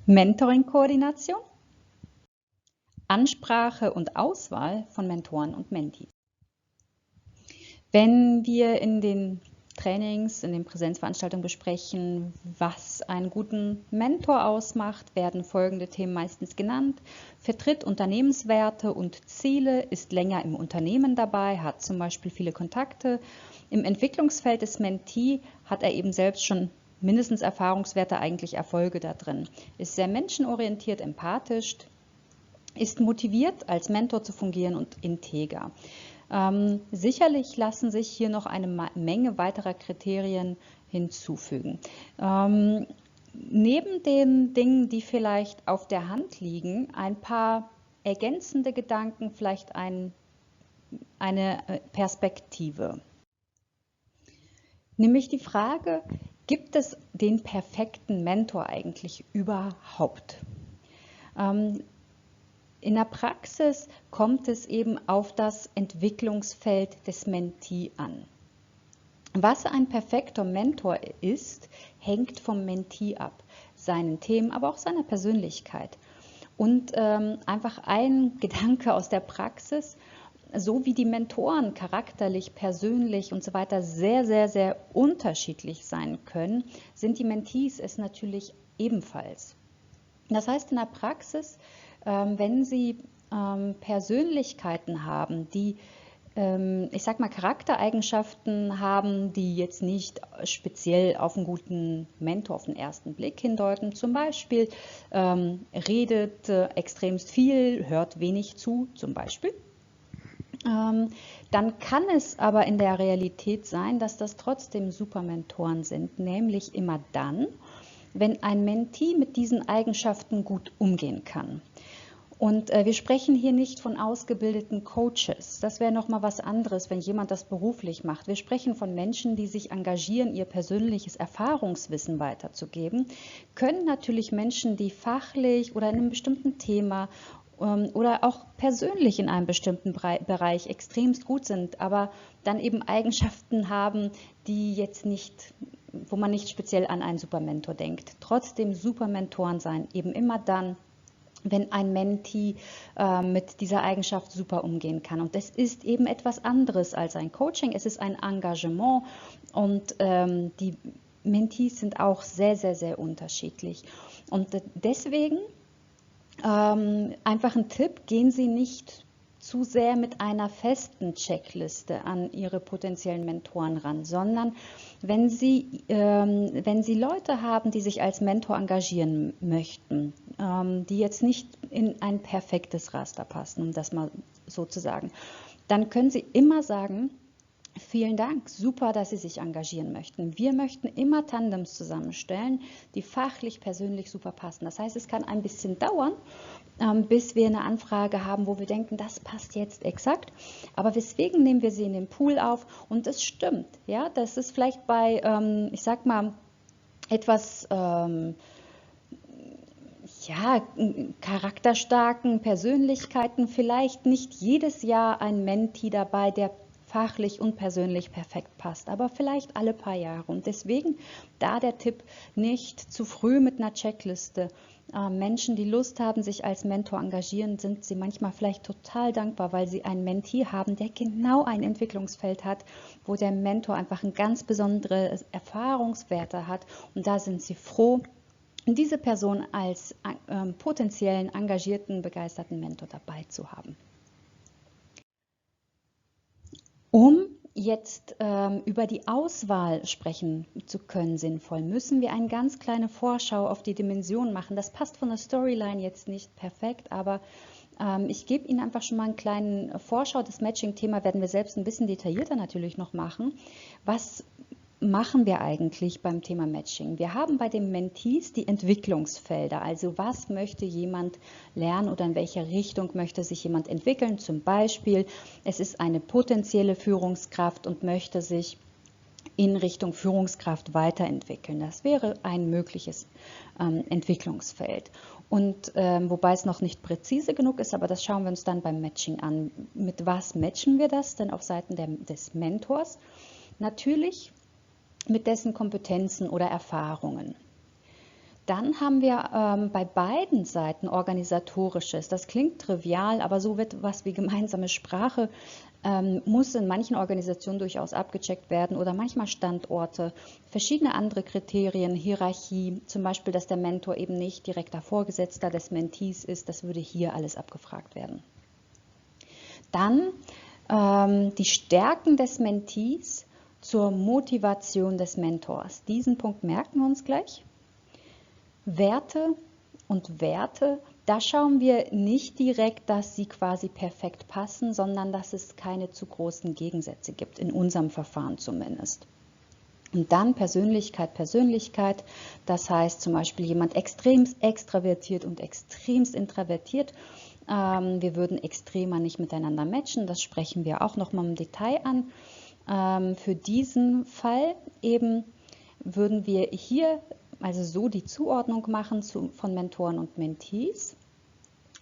Mentoring-Koordination, Ansprache und Auswahl von Mentoren und Mentees. Wenn wir in den Trainings, in den Präsenzveranstaltungen besprechen, was einen guten Mentor ausmacht, werden folgende Themen meistens genannt: Vertritt Unternehmenswerte und Ziele, ist länger im Unternehmen dabei, hat zum Beispiel viele Kontakte. Im Entwicklungsfeld des Mentee hat er eben selbst schon mindestens Erfahrungswerte, eigentlich Erfolge da drin, ist sehr menschenorientiert, empathisch, ist motiviert, als Mentor zu fungieren und integer. Sicherlich lassen sich hier noch eine Menge weiterer Kriterien hinzufügen. Neben den Dingen, die vielleicht auf der Hand liegen, ein paar ergänzende Gedanken, vielleicht eine Perspektive. Nämlich die Frage, gibt es den perfekten Mentor eigentlich überhaupt? In der Praxis kommt es eben auf das Entwicklungsfeld des Mentee an. Was ein perfekter Mentor ist, hängt vom Mentee ab, seinen Themen, aber auch seiner Persönlichkeit. Und einfach ein Gedanke aus der Praxis: So wie die Mentoren charakterlich, persönlich und so weiter sehr, sehr, sehr unterschiedlich sein können, sind die Mentees es natürlich ebenfalls. Das heißt, in der Praxis, wenn Sie Persönlichkeiten haben, die, ich sag mal, Charaktereigenschaften haben, die jetzt nicht speziell auf einen guten Mentor auf den ersten Blick hindeuten, zum Beispiel redet extremst viel, hört wenig zu, zum Beispiel, dann kann es aber in der Realität sein, dass das trotzdem super Mentoren sind, nämlich immer dann, wenn ein Mentee mit diesen Eigenschaften gut umgehen kann. Und wir sprechen hier nicht von ausgebildeten Coaches. Das wäre nochmal was anderes, wenn jemand das beruflich macht. Wir sprechen von Menschen, die sich engagieren, ihr persönliches Erfahrungswissen weiterzugeben. Können natürlich Menschen, die fachlich oder in einem bestimmten Thema oder auch persönlich in einem bestimmten Bereich extremst gut sind, aber dann eben Eigenschaften haben, die jetzt nicht, wo man nicht speziell an einen Supermentor denkt. Trotzdem Supermentoren sein, eben immer dann, wenn ein Mentee mit dieser Eigenschaft super umgehen kann. Und es ist eben etwas anderes als ein Coaching, es ist ein Engagement, und die Mentees sind auch sehr, sehr, sehr unterschiedlich. Und deswegen einfach ein Tipp: Gehen Sie nicht zu sehr mit einer festen Checkliste an Ihre potenziellen Mentoren ran, sondern wenn Sie Leute haben, die sich als Mentor engagieren möchten, die jetzt nicht in ein perfektes Raster passen, um das mal so zu sagen, dann können Sie immer sagen: Vielen Dank, super, dass Sie sich engagieren möchten. Wir möchten immer Tandems zusammenstellen, die fachlich, persönlich super passen. Das heißt, es kann ein bisschen dauern, bis wir eine Anfrage haben, wo wir denken, das passt jetzt exakt. Aber deswegen nehmen wir sie in den Pool auf, und es stimmt. Ja, das ist vielleicht bei, ich sag mal, etwas charakterstarken Persönlichkeiten vielleicht nicht jedes Jahr ein Mentee dabei, der fachlich und persönlich perfekt passt, aber vielleicht alle paar Jahre. Und deswegen da der Tipp: Nicht zu früh mit einer Checkliste. Menschen, die Lust haben, sich als Mentor engagieren, sind sie manchmal vielleicht total dankbar, weil sie einen Mentee haben, der genau ein Entwicklungsfeld hat, wo der Mentor einfach ein ganz besondere Erfahrungswerte hat, und da sind sie froh, diese Person als potenziellen, engagierten, begeisterten Mentor dabei zu haben. Um jetzt über die Auswahl sprechen zu können, sinnvoll, müssen wir eine ganz kleine Vorschau auf die Dimension machen. Das passt von der Storyline jetzt nicht perfekt, aber ich gebe Ihnen einfach schon mal einen kleinen Vorschau. Das Matching-Thema werden wir selbst ein bisschen detaillierter natürlich noch machen. Was machen wir eigentlich beim Thema Matching? Wir haben bei den Mentees die Entwicklungsfelder, also was möchte jemand lernen oder in welche Richtung möchte sich jemand entwickeln. Zum Beispiel, es ist eine potenzielle Führungskraft und möchte sich in Richtung Führungskraft weiterentwickeln. Das wäre ein mögliches Entwicklungsfeld. Und wobei es noch nicht präzise genug ist, aber das schauen wir uns dann beim Matching an. Mit was matchen wir das denn auf Seiten des Mentors? Natürlich mit dessen Kompetenzen oder Erfahrungen. Dann haben wir bei beiden Seiten organisatorisches. Das klingt trivial, aber so wird was wie gemeinsame Sprache muss in manchen Organisationen durchaus abgecheckt werden oder manchmal Standorte, verschiedene andere Kriterien, Hierarchie, zum Beispiel, dass der Mentor eben nicht direkter Vorgesetzter des Mentees ist, das würde hier alles abgefragt werden. Dann die Stärken des Mentees zur Motivation des Mentors. Diesen Punkt merken wir uns gleich. Werte und Werte, da schauen wir nicht direkt, dass sie quasi perfekt passen, sondern dass es keine zu großen Gegensätze gibt, in unserem Verfahren zumindest. Und dann Persönlichkeit, Persönlichkeit, das heißt zum Beispiel jemand extremst extravertiert und extremst introvertiert. Wir würden extremer nicht miteinander matchen, das sprechen wir auch nochmal im Detail an. Für diesen Fall eben würden wir hier also so die Zuordnung machen von Mentoren und Mentees.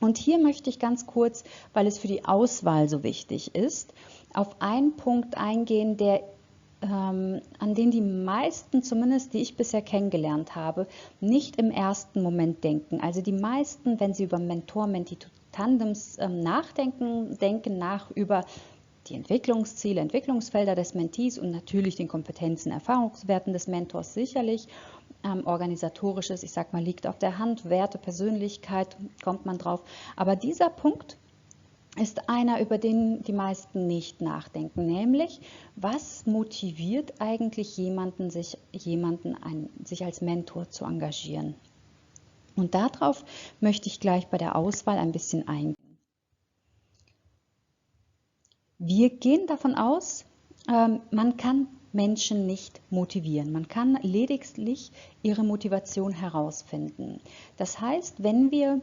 Und hier möchte ich ganz kurz, weil es für die Auswahl so wichtig ist, auf einen Punkt eingehen, an den die meisten, zumindest die ich bisher kennengelernt habe, nicht im ersten Moment denken. Also die meisten, wenn sie über Mentor-Mentee-Tandems nachdenken, denken nach über die Entwicklungsziele, Entwicklungsfelder des Mentees und natürlich den Kompetenzen, Erfahrungswerten des Mentors sicherlich. Organisatorisches, ich sag mal, liegt auf der Hand, Werte, Persönlichkeit, kommt man drauf. Aber dieser Punkt ist einer, über den die meisten nicht nachdenken, nämlich, was motiviert eigentlich jemanden, sich als Mentor zu engagieren? Und darauf möchte ich gleich bei der Auswahl ein bisschen eingehen. Wir gehen davon aus, man kann Menschen nicht motivieren. Man kann lediglich ihre Motivation herausfinden. Das heißt, wenn wir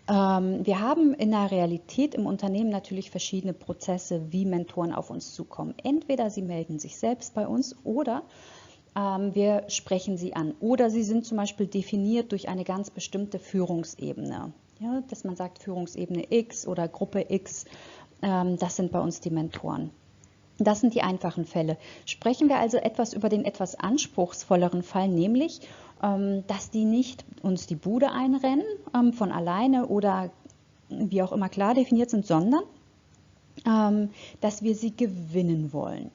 haben in der Realität im Unternehmen natürlich verschiedene Prozesse, wie Mentoren auf uns zukommen. Entweder sie melden sich selbst bei uns oder wir sprechen sie an. Oder sie sind zum Beispiel definiert durch eine ganz bestimmte Führungsebene. Ja, dass man sagt Führungsebene X oder Gruppe X, das sind bei uns die Mentoren. Das sind die einfachen Fälle. Sprechen wir also etwas über den etwas anspruchsvolleren Fall, nämlich, dass die nicht uns die Bude einrennen von alleine oder wie auch immer klar definiert sind, sondern dass wir sie gewinnen wollen.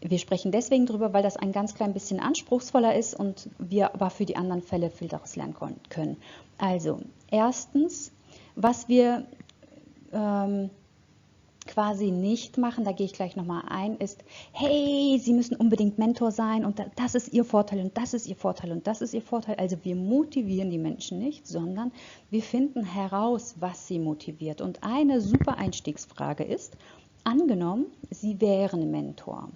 Wir sprechen deswegen darüber, weil das ein ganz klein bisschen anspruchsvoller ist und wir aber für die anderen Fälle viel daraus lernen können. Also, erstens, was wir quasi nicht machen, da gehe ich gleich nochmal ein, ist, hey, Sie müssen unbedingt Mentor sein und das ist Ihr Vorteil und das ist Ihr Vorteil und das ist Ihr Vorteil. Also wir motivieren die Menschen nicht, sondern wir finden heraus, was sie motiviert. Und eine super Einstiegsfrage ist, angenommen, Sie wären Mentor.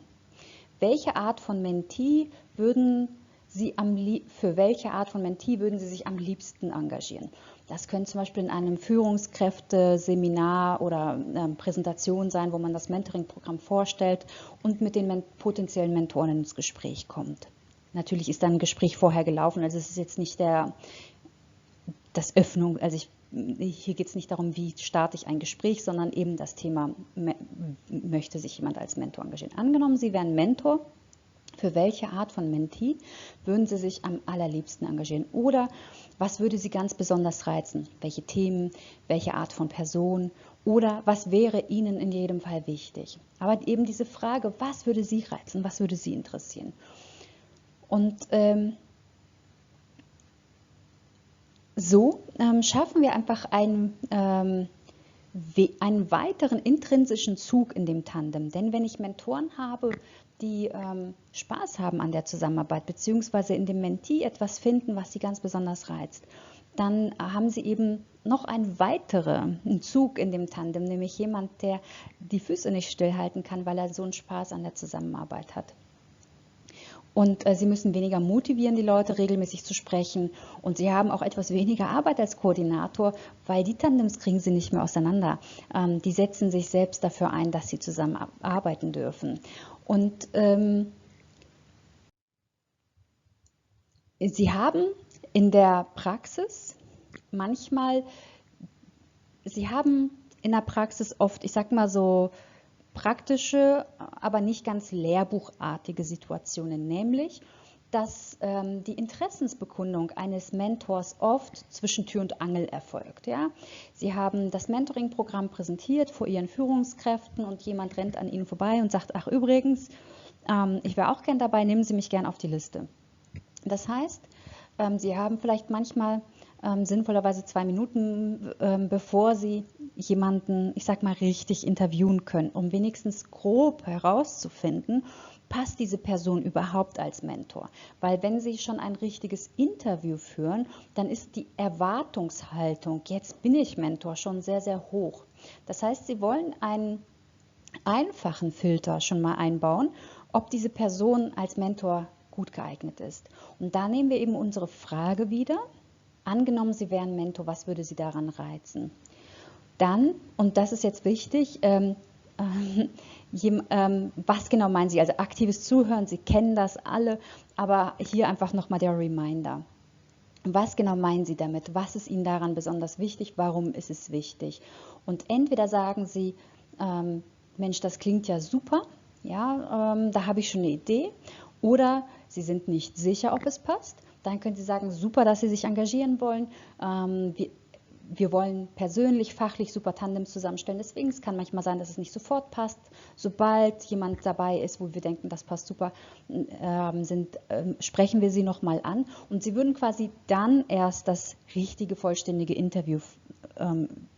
Welche Art von Mentee würden Sie für welche Art von Mentee würden Sie sich am liebsten engagieren? Das könnte zum Beispiel in einem Führungskräfte-Seminar oder Präsentation sein, wo man das Mentoring-Programm vorstellt und mit den potenziellen Mentoren ins Gespräch kommt. Natürlich ist dann ein Gespräch vorher gelaufen, also es ist jetzt nicht das Öffnung, also hier geht es nicht darum, wie starte ich ein Gespräch, sondern eben das Thema, möchte sich jemand als Mentor engagieren. Angenommen, Sie wären Mentor. Für welche Art von Mentee würden Sie sich am allerliebsten engagieren? Oder was würde Sie ganz besonders reizen? Welche Themen, welche Art von Person? Oder was wäre Ihnen in jedem Fall wichtig? Aber eben diese Frage, was würde Sie reizen? Was würde Sie interessieren? Und so schaffen wir einfach einen weiteren intrinsischen Zug in dem Tandem. Denn wenn ich Mentoren habe, die Spaß haben an der Zusammenarbeit, beziehungsweise in dem Mentee etwas finden, was sie ganz besonders reizt, dann haben sie eben noch einen weiteren Zug in dem Tandem, nämlich jemand, der die Füße nicht stillhalten kann, weil er so einen Spaß an der Zusammenarbeit hat. Und sie müssen weniger motivieren, die Leute regelmäßig zu sprechen. Und sie haben auch etwas weniger Arbeit als Koordinator, weil die Tandems kriegen sie nicht mehr auseinander. Die setzen sich selbst dafür ein, dass sie zusammen arbeiten dürfen. Und sie haben in der Praxis oft, ich sag mal so, praktische, aber nicht ganz lehrbuchartige Situationen, nämlich dass die Interessensbekundung eines Mentors oft zwischen Tür und Angel erfolgt. Ja? Sie haben das Mentoring-Programm präsentiert vor Ihren Führungskräften und jemand rennt an Ihnen vorbei und sagt, ach übrigens, ich wäre auch gern dabei, nehmen Sie mich gern auf die Liste. Das heißt, Sie haben vielleicht manchmal sinnvollerweise 2 Minuten, bevor Sie jemanden, ich sag mal, richtig interviewen können, um wenigstens grob herauszufinden, passt diese Person überhaupt als Mentor? Weil wenn Sie schon ein richtiges Interview führen, dann ist die Erwartungshaltung, jetzt bin ich Mentor, schon sehr, sehr hoch. Das heißt, Sie wollen einen einfachen Filter schon mal einbauen, ob diese Person als Mentor gut geeignet ist. Und da nehmen wir eben unsere Frage wieder. Angenommen, Sie wären Mentor, was würde Sie daran reizen? Dann, und das ist jetzt wichtig, was genau meinen Sie? Also aktives Zuhören, Sie kennen das alle, aber hier einfach nochmal der Reminder. Was genau meinen Sie damit? Was ist Ihnen daran besonders wichtig? Warum ist es wichtig? Und entweder sagen Sie, Mensch, das klingt ja super, ja, da habe ich schon eine Idee, oder Sie sind nicht sicher, ob es passt. Dann können Sie sagen, super, dass Sie sich engagieren wollen. Wir wollen persönlich, fachlich super Tandems zusammenstellen. Deswegen, es kann manchmal sein, dass es nicht sofort passt. Sobald jemand dabei ist, wo wir denken, das passt super, sprechen wir Sie nochmal an. Und Sie würden quasi dann erst das richtige, vollständige Interview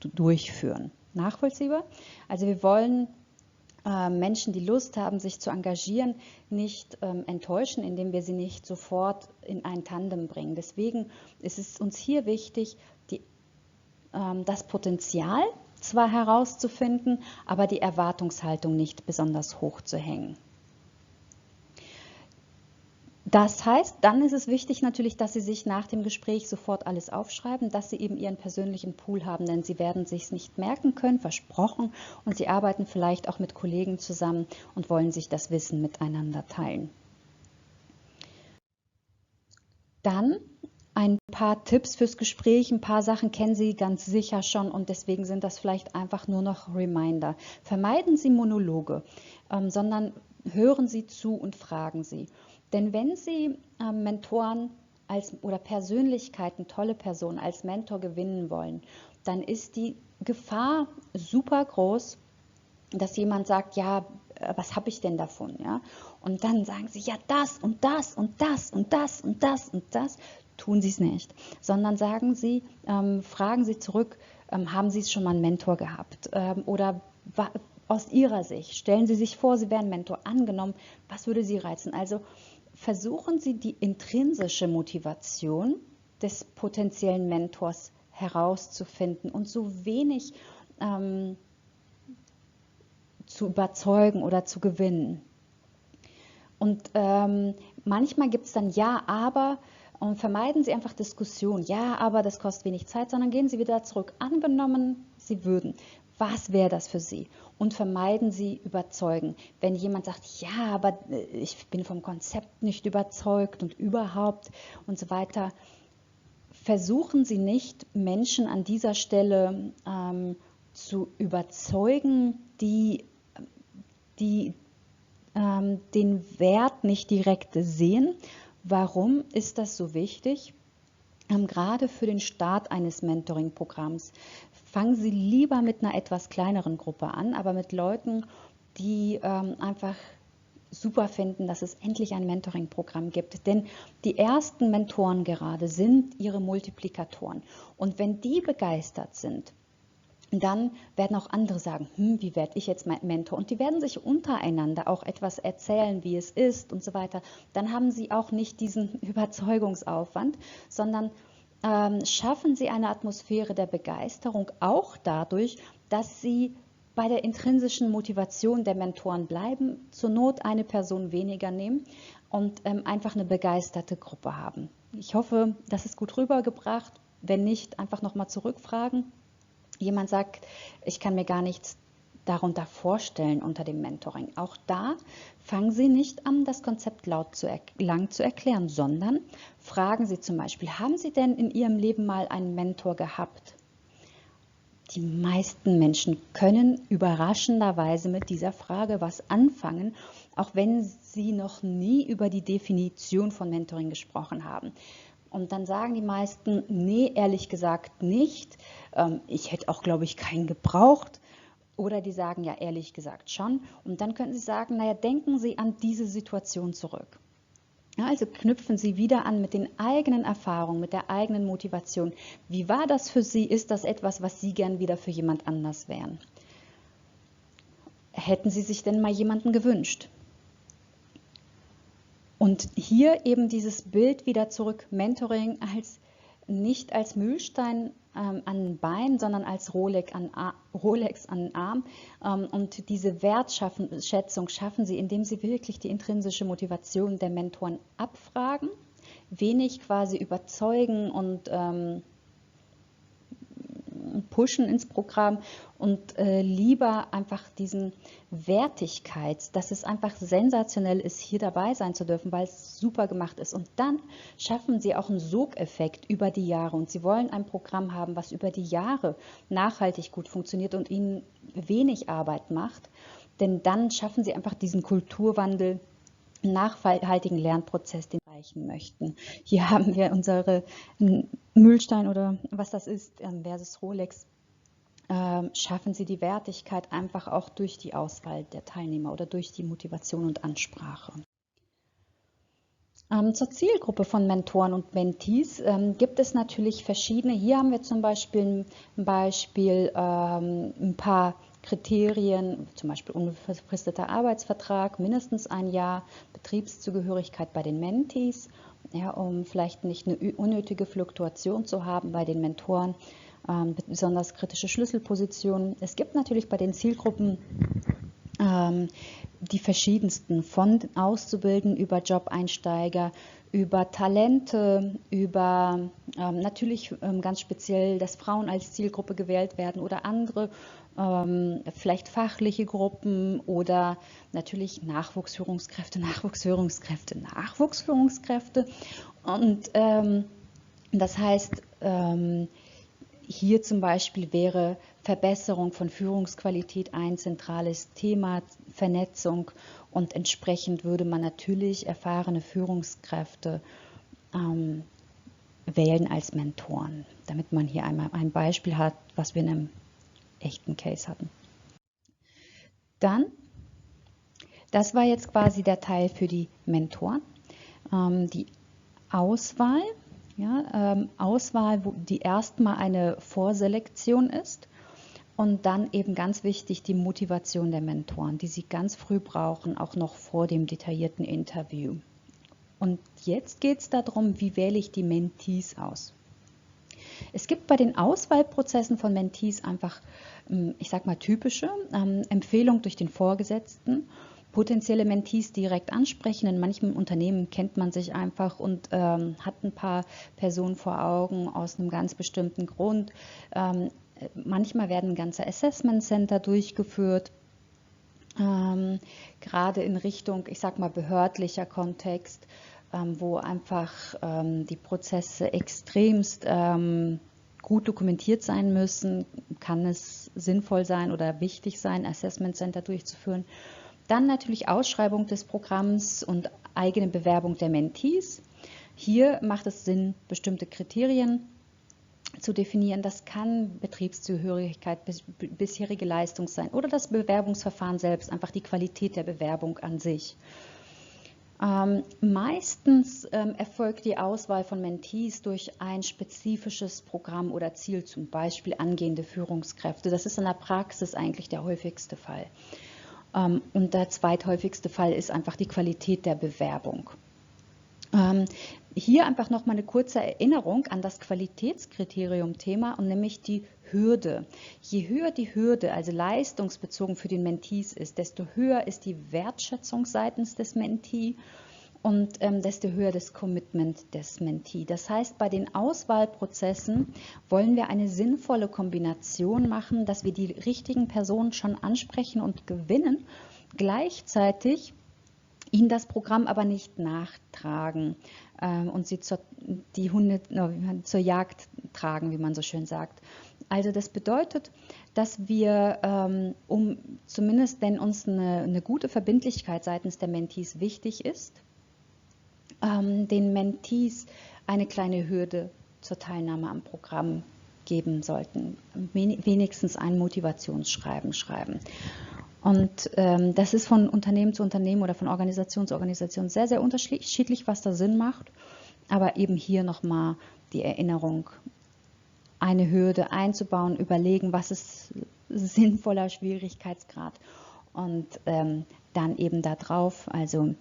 durchführen. Nachvollziehbar? Also wir wollen Menschen, die Lust haben, sich zu engagieren, nicht enttäuschen, indem wir sie nicht sofort in ein Tandem bringen. Deswegen ist es uns hier wichtig, das Potenzial zwar herauszufinden, aber die Erwartungshaltung nicht besonders hoch zu hängen. Das heißt, dann ist es wichtig natürlich, dass Sie sich nach dem Gespräch sofort alles aufschreiben, dass Sie eben Ihren persönlichen Pool haben, denn Sie werden sich es nicht merken können, versprochen, und Sie arbeiten vielleicht auch mit Kollegen zusammen und wollen sich das Wissen miteinander teilen. Dann ein paar Tipps fürs Gespräch, ein paar Sachen kennen Sie ganz sicher schon und deswegen sind das vielleicht einfach nur noch Reminder. Vermeiden Sie Monologe, sondern hören Sie zu und fragen Sie. Denn wenn Sie Mentoren oder Persönlichkeiten, tolle Personen als Mentor gewinnen wollen, dann ist die Gefahr super groß, dass jemand sagt, ja, was habe ich denn davon? Ja? Und dann sagen Sie, ja, das und das und das und das und das und das. Tun Sie es nicht, sondern sagen Sie, fragen Sie zurück, haben Sie schon mal einen Mentor gehabt? Oder aus Ihrer Sicht, stellen Sie sich vor, Sie wären Mentor, angenommen, was würde Sie reizen? Also versuchen Sie die intrinsische Motivation des potenziellen Mentors herauszufinden und so wenig zu überzeugen oder zu gewinnen. Und manchmal gibt es dann ja, aber, und vermeiden Sie einfach Diskussion. Ja, aber das kostet wenig Zeit, sondern gehen Sie wieder zurück. Angenommen, Sie würden. Was wäre das für Sie? Und vermeiden Sie überzeugen. Wenn jemand sagt, ja, aber ich bin vom Konzept nicht überzeugt und überhaupt und so weiter, versuchen Sie nicht, Menschen an dieser Stelle zu überzeugen, die den Wert nicht direkt sehen. Warum ist das so wichtig? Gerade für den Start eines Mentoring-Programms fangen Sie lieber mit einer etwas kleineren Gruppe an, aber mit Leuten, die einfach super finden, dass es endlich ein Mentoring-Programm gibt. Denn die ersten Mentoren gerade sind Ihre Multiplikatoren. Und wenn die begeistert sind, dann werden auch andere sagen, wie werde ich jetzt mein Mentor? Und die werden sich untereinander auch etwas erzählen, wie es ist und so weiter. Dann haben sie auch nicht diesen Überzeugungsaufwand, sondern schaffen sie eine Atmosphäre der Begeisterung auch dadurch, dass sie bei der intrinsischen Motivation der Mentoren bleiben, zur Not eine Person weniger nehmen und einfach eine begeisterte Gruppe haben. Ich hoffe, das ist gut rübergebracht. Wenn nicht, einfach nochmal zurückfragen. Jemand sagt, ich kann mir gar nichts darunter vorstellen unter dem Mentoring. Auch da fangen Sie nicht an, das Konzept lang zu erklären, sondern fragen Sie zum Beispiel, haben Sie denn in Ihrem Leben mal einen Mentor gehabt? Die meisten Menschen können überraschenderweise mit dieser Frage was anfangen auch wenn sie noch nie über die Definition von Mentoring gesprochen haben. Und dann sagen die meisten, nee, ehrlich gesagt nicht. Ich hätte auch, glaube ich, keinen gebraucht. Oder die sagen, ja, ehrlich gesagt schon. Und dann könnten Sie sagen, naja, denken Sie an diese Situation zurück. Ja, also knüpfen Sie wieder an mit den eigenen Erfahrungen, mit der eigenen Motivation. Wie war das für Sie? Ist das etwas, was Sie gern wieder für jemand anders wären? Hätten Sie sich denn mal jemanden gewünscht? Und hier eben dieses Bild wieder zurück, Mentoring nicht als Mühlstein an den Beinen, sondern als Rolex an den Arm. Und diese Wertschätzung schaffen Sie, indem Sie wirklich die intrinsische Motivation der Mentoren abfragen, wenig quasi überzeugen und pushen ins Programm und lieber einfach diesen Wertigkeit, dass es einfach sensationell ist, hier dabei sein zu dürfen, weil es super gemacht ist. Und dann schaffen Sie auch einen Sogeffekt über die Jahre. Und Sie wollen ein Programm haben, was über die Jahre nachhaltig gut funktioniert und Ihnen wenig Arbeit macht. Denn dann schaffen Sie einfach diesen Kulturwandel, nachhaltigen Lernprozess, den wir erreichen möchten. Hier haben wir unsere Mühlstein oder was das ist versus Rolex. Schaffen Sie die Wertigkeit einfach auch durch die Auswahl der Teilnehmer oder durch die Motivation und Ansprache. Zur Zielgruppe von Mentoren und Mentees gibt es natürlich verschiedene. Hier haben wir zum Beispiel ein paar Kriterien, zum Beispiel unbefristeter Arbeitsvertrag, mindestens ein Jahr, Betriebszugehörigkeit bei den Mentees, ja, um vielleicht nicht eine unnötige Fluktuation zu haben bei den Mentoren, besonders kritische Schlüsselpositionen. Es gibt natürlich bei den Zielgruppen die verschiedensten, von Auszubildenden über Job-Einsteiger, über Talente, über natürlich ganz speziell, dass Frauen als Zielgruppe gewählt werden oder andere, vielleicht fachliche Gruppen oder natürlich Nachwuchsführungskräfte. Und das heißt, hier zum Beispiel wäre Verbesserung von Führungsqualität ein zentrales Thema, Vernetzung, und entsprechend würde man natürlich erfahrene Führungskräfte wählen als Mentoren, damit man hier einmal ein Beispiel hat, was wir in einem echten Case hatten. Dann, das war jetzt quasi der Teil für die Mentoren, die Auswahl. Ja, Auswahl, die erstmal eine Vorselektion ist und dann eben ganz wichtig die Motivation der Mentoren, die sie ganz früh brauchen, auch noch vor dem detaillierten Interview. Und jetzt geht es darum, wie wähle ich die Mentees aus. Es gibt bei den Auswahlprozessen von Mentees einfach, ich sag mal, typische Empfehlungen durch den Vorgesetzten, potenzielle Mentees direkt ansprechen. In manchen Unternehmen kennt man sich einfach und hat ein paar Personen vor Augen aus einem ganz bestimmten Grund. Manchmal werden ganze Assessment Center durchgeführt, gerade in Richtung, ich sag mal, behördlicher Kontext, wo einfach die Prozesse extremst gut dokumentiert sein müssen, kann es sinnvoll sein oder wichtig sein, Assessment Center durchzuführen. Dann natürlich Ausschreibung des Programms und eigene Bewerbung der Mentees. Hier macht es Sinn, bestimmte Kriterien zu definieren. Das kann Betriebszugehörigkeit, bisherige Leistung sein oder das Bewerbungsverfahren selbst, einfach die Qualität der Bewerbung an sich. Meistens erfolgt die Auswahl von Mentees durch ein spezifisches Programm oder Ziel, zum Beispiel angehende Führungskräfte. Das ist in der Praxis eigentlich der häufigste Fall. Und der zweithäufigste Fall ist einfach die Qualität der Bewerbung. Hier einfach nochmal eine kurze Erinnerung an das Qualitätskriterium-Thema und nämlich die Hürde. Je höher die Hürde, also leistungsbezogen für den Mentees ist, desto höher ist die Wertschätzung seitens des Mentee und desto höher das Commitment des Mentee. Das heißt, bei den Auswahlprozessen wollen wir eine sinnvolle Kombination machen, dass wir die richtigen Personen schon ansprechen und gewinnen, gleichzeitig ihnen das Programm aber nicht nachtragen und sie zur Jagd tragen, wie man so schön sagt. Also das bedeutet, dass wir, zumindest wenn uns eine gute Verbindlichkeit seitens der Mentees wichtig ist, den Mentees eine kleine Hürde zur Teilnahme am Programm geben sollten, wenigstens ein Motivationsschreiben schreiben. Und das ist von Unternehmen zu Unternehmen oder von Organisation zu Organisation sehr, sehr unterschiedlich, was da Sinn macht. Aber eben hier nochmal die Erinnerung, eine Hürde einzubauen, überlegen, was ist sinnvoller Schwierigkeitsgrad und dann eben da drauf, also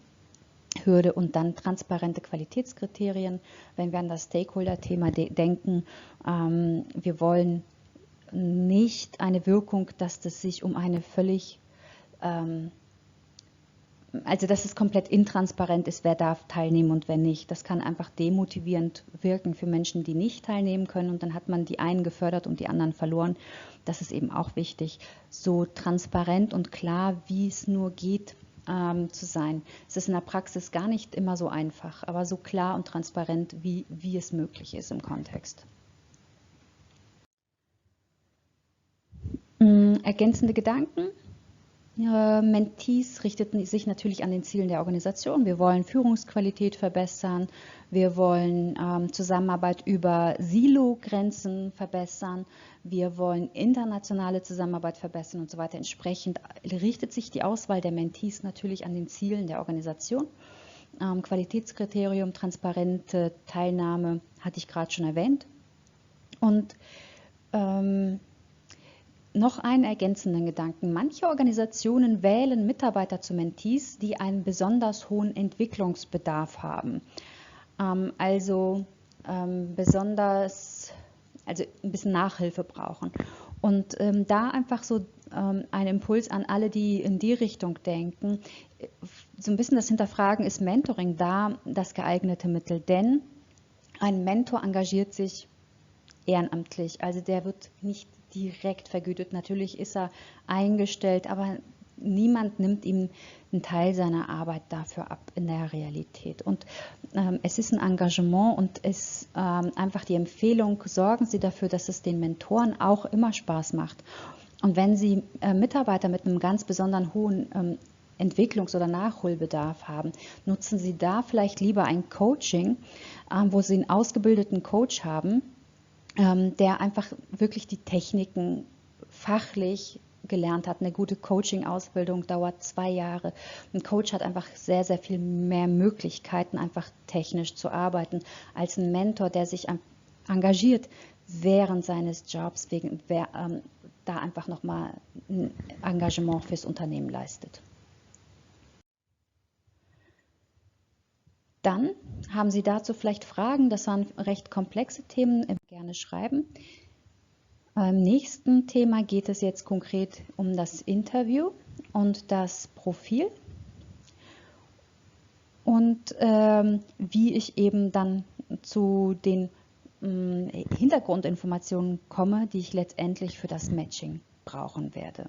Hürde und dann transparente Qualitätskriterien. Wenn wir an das Stakeholder-Thema denken, wir wollen nicht eine Wirkung, dass das sich um eine völlig, also dass es komplett intransparent ist, wer darf teilnehmen und wer nicht. Das kann einfach demotivierend wirken für Menschen, die nicht teilnehmen können, und dann hat man die einen gefördert und die anderen verloren. Das ist eben auch wichtig, so transparent und klar, wie es nur geht, zu sein. Es ist in der Praxis gar nicht immer so einfach, aber so klar und transparent, wie es möglich ist im Kontext. Ergänzende Gedanken. Mentees richteten sich natürlich an den Zielen der Organisation. Wir wollen Führungsqualität verbessern, wir wollen Zusammenarbeit über Silo-Grenzen verbessern, wir wollen internationale Zusammenarbeit verbessern und so weiter. Entsprechend richtet sich die Auswahl der Mentees natürlich an den Zielen der Organisation. Qualitätskriterium, transparente Teilnahme hatte ich gerade schon erwähnt. Und noch einen ergänzenden Gedanken. Manche Organisationen wählen Mitarbeiter zu Mentees, die einen besonders hohen Entwicklungsbedarf haben. Also ein bisschen Nachhilfe brauchen. Und da einfach so ein Impuls an alle, die in die Richtung denken, so ein bisschen das Hinterfragen, ist Mentoring da das geeignete Mittel? Denn ein Mentor engagiert sich ehrenamtlich, also der wird nicht direkt vergütet. Natürlich ist er eingestellt, aber niemand nimmt ihm einen Teil seiner Arbeit dafür ab in der Realität. Und es ist ein Engagement und es einfach die Empfehlung, sorgen Sie dafür, dass es den Mentoren auch immer Spaß macht. Und wenn Sie Mitarbeiter mit einem ganz besonderen hohen Entwicklungs- oder Nachholbedarf haben, nutzen Sie da vielleicht lieber ein Coaching, wo Sie einen ausgebildeten Coach haben, der einfach wirklich die Techniken fachlich gelernt hat. Eine gute Coaching-Ausbildung dauert 2 Jahre. Ein Coach hat einfach sehr, sehr viel mehr Möglichkeiten, einfach technisch zu arbeiten, als ein Mentor, der sich engagiert während seines Jobs, da einfach nochmal ein Engagement fürs Unternehmen leistet. Dann haben Sie dazu vielleicht Fragen, das waren recht komplexe Themen, gerne schreiben. Im nächsten Thema geht es jetzt konkret um das Interview und das Profil und wie ich eben dann zu den Hintergrundinformationen komme, die ich letztendlich für das Matching brauchen werde.